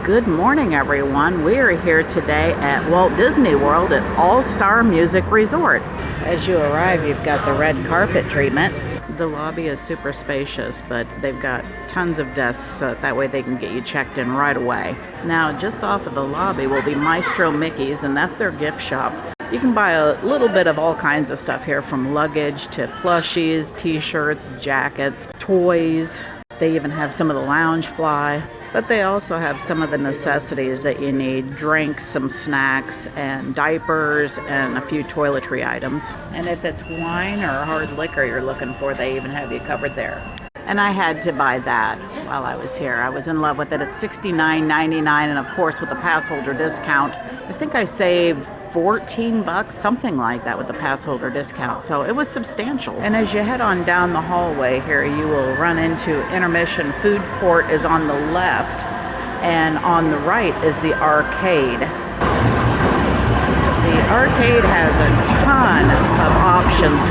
Good morning, everyone. We are here today at Walt Disney World at All-Star Music Resort. As you arrive, you've got the red carpet treatment. The lobby is super spacious, but they've got tons of desks so that way they can get you checked in right away. Now, just off of the lobby will be Maestro Mickey's, and that's their gift shop. You can buy a little bit of all kinds of stuff here, from luggage to plushies, t-shirts, jackets, toys. They even have some of the lounge fly. But they also have some of the necessities that you need: drinks, some snacks, and diapers, and a few toiletry items. And if it's wine or hard liquor you're looking for, they even have you covered there. And I had to buy that while I was here. I was in love with it. It's $69.99, and of course with the pass holder discount, I think I saved $14, something like that, with the pass holder discount. So it was substantial. And as you head on down the hallway here, you will run into Intermission Food Court is on the left, and on the right is the arcade. The arcade has a ton of options.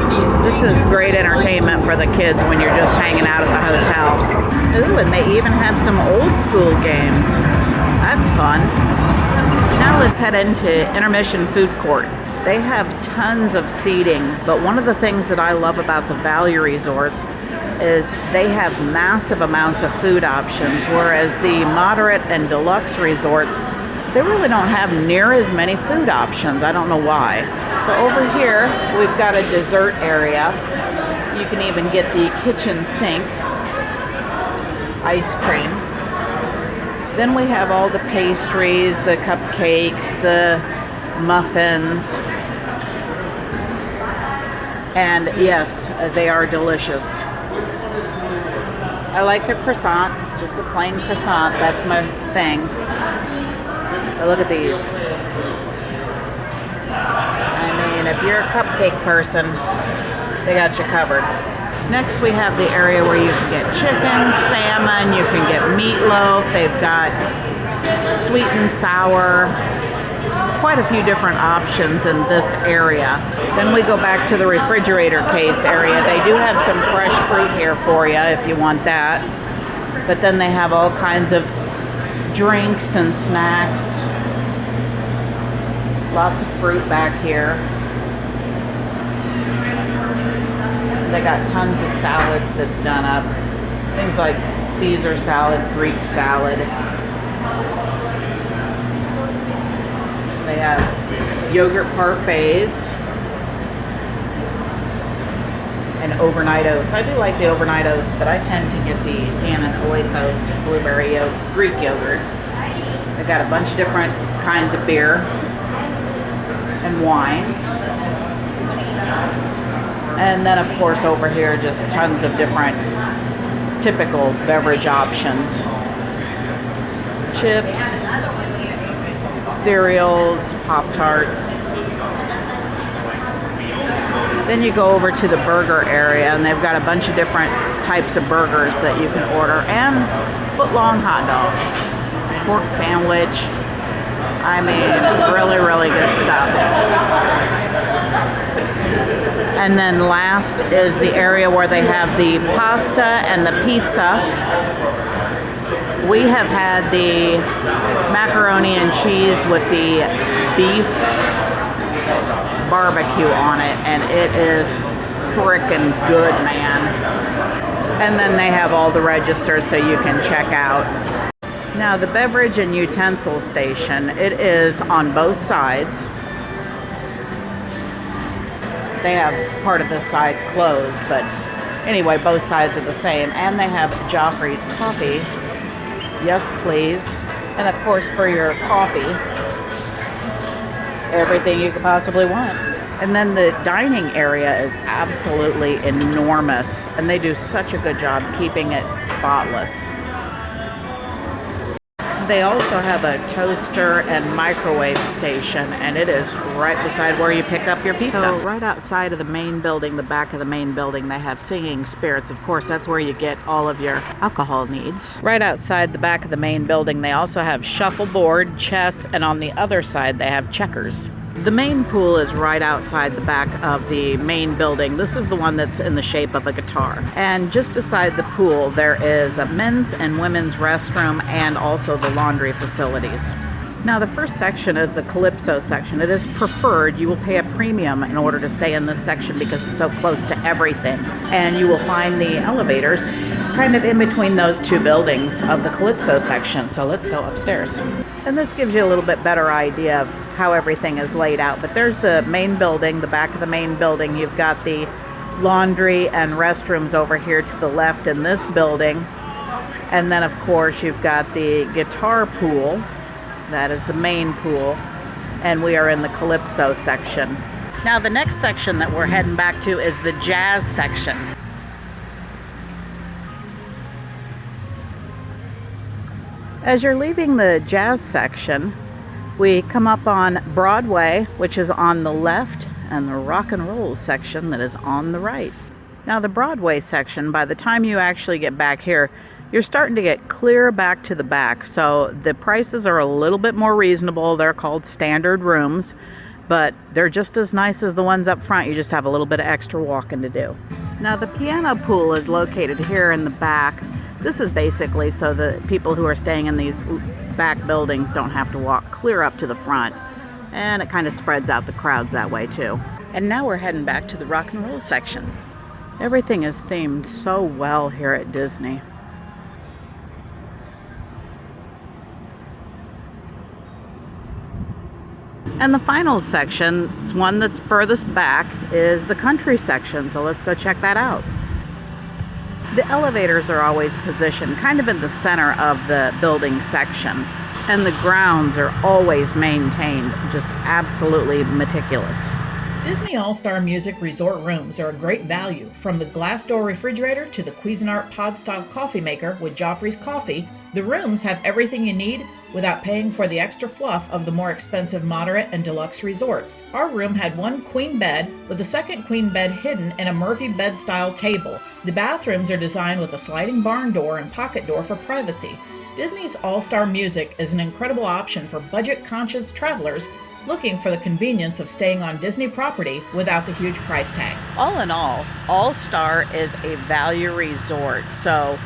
This is great entertainment for the kids when you're just hanging out at the hotel. Ooh, and they even have some old school games. That's fun. Now let's head into Intermission Food Court. They have tons of seating, but one of the things that I love about the value resorts is they have massive amounts of food options, whereas the moderate and deluxe resorts, they really don't have near as many food options. I don't know why. So over here, we've got a dessert area. You can even get the kitchen sink ice cream. Then we have all the pastries, the cupcakes, the muffins. And yes, they are delicious. I like the croissant, just a plain croissant. That's my thing. But look at these. I mean, if you're a cupcake person, they got you covered. Next we have the area where you can get chicken, salmon, you can get meatloaf. They've got sweet and sour, quite a few different options in this area. Then we go back to the refrigerator case area. They do have some fresh fruit here for you if you want that. But then they have all kinds of drinks and snacks. Lots of fruit back here. They got tons of salads that's done up. Things like Caesar salad, Greek salad. They have yogurt parfaits and overnight oats. I do like the overnight oats, but I tend to get the Dannon Oikos blueberry Greek yogurt. They got a bunch of different kinds of beer and wine. And then, of course, over here, just tons of different typical beverage options. Chips, cereals, Pop-Tarts. Then you go over to the burger area, and they've got a bunch of different types of burgers that you can order, and foot-long hot dogs, pork sandwich. I mean, really, really good stuff. And then last is the area where they have the pasta and the pizza. We have had the macaroni and cheese with the beef barbecue on it, and it is frickin' good, man. And then they have all the registers so you can check out. Now the beverage and utensil station, it is on both sides. They have part of this side closed, but anyway, both sides are the same. And they have Joffrey's coffee. Yes, please. And of course, for your coffee, everything you could possibly want. And then the dining area is absolutely enormous, and they do such a good job keeping it spotless. They also have a toaster and microwave station, and it is right beside where you pick up your pizza. So right outside of the main building, the back of the main building, they have Singing Spirits. Of course, that's where you get all of your alcohol needs. Right outside the back of the main building, they also have shuffleboard, chess, and on the other side, they have checkers. The main pool is right outside the back of the main building. This is the one that's in the shape of a guitar. And just beside the pool, there is a men's and women's restroom and also the laundry facilities. Now the first section is the Calypso section. It is preferred. You will pay a premium in order to stay in this section because it's so close to everything. And you will find the elevators kind of in between those two buildings of the Calypso section. So let's go upstairs. And this gives you a little bit better idea of how everything is laid out. But there's the main building, the back of the main building. You've got the laundry and restrooms over here to the left in this building. And then of course you've got the guitar pool. That is the main pool, and we are in the Calypso section. Now the next section that we're heading back to is the jazz section. As you're leaving the jazz section, we come up on Broadway, which is on the left, and the rock and roll section that is on the right. Now the Broadway section, by the time you actually get back here, you're starting to get clear back to the back, so the prices are a little bit more reasonable. They're called standard rooms, but they're just as nice as the ones up front. You just have a little bit of extra walking to do. Now the piano pool is located here in the back. This is basically so the people who are staying in these back buildings don't have to walk clear up to the front, and it kind of spreads out the crowds that way too. And now we're heading back to the rock and roll section. Everything is themed so well here at Disney. And the final section, one that's furthest back, is the country section, so let's go check that out. The elevators are always positioned kind of in the center of the building section, and the grounds are always maintained, just absolutely meticulous. Disney All-Star Music Resort rooms are a great value. From the glass door refrigerator to the Cuisinart pod-style coffee maker with Joffrey's coffee, the rooms have everything you need without paying for the extra fluff of the more expensive moderate and deluxe resorts. Our room had one queen bed with a second queen bed hidden in a Murphy bed-style table. The bathrooms are designed with a sliding barn door and pocket door for privacy. Disney's All-Star Music is an incredible option for budget-conscious travelers looking for the convenience of staying on Disney property without the huge price tag. All in all Star is a value resort, so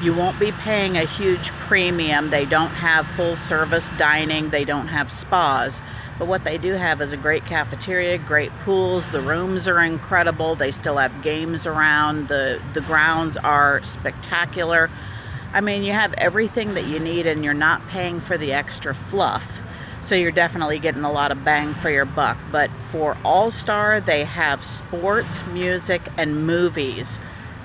you won't be paying a huge premium. They don't have full service dining, they don't have spas, but what they do have is a great cafeteria, great pools, the rooms are incredible, they still have games around, the grounds are spectacular. I mean, you have everything that you need and you're not paying for the extra fluff. So you're definitely getting a lot of bang for your buck. But for All-Star, they have sports, music, and movies.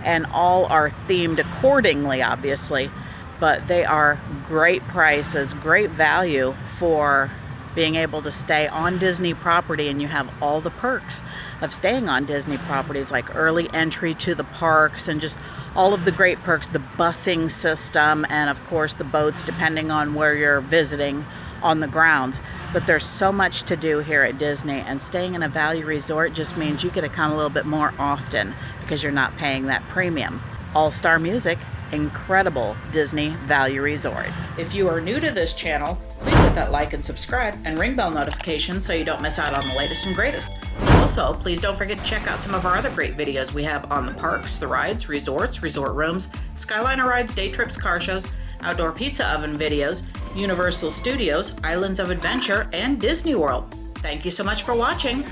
And all are themed accordingly, obviously. But they are great prices, great value for being able to stay on Disney property, and you have all the perks of staying on Disney properties, like early entry to the parks and just all of the great perks, the busing system, and of course the boats depending on where you're visiting on the grounds. But there's so much to do here at Disney, and staying in a value resort just means you get to come a little bit more often because you're not paying that premium. All-Star Music, incredible Disney value resort. If you are new to this channel, please hit that like and subscribe and ring bell notifications so you don't miss out on the latest and greatest. Also, please don't forget to check out some of our other great videos we have on the parks, the rides, resorts, resort rooms, Skyliner rides, day trips, car shows, outdoor pizza oven videos, Universal Studios, Islands of Adventure, and Disney World. Thank you so much for watching.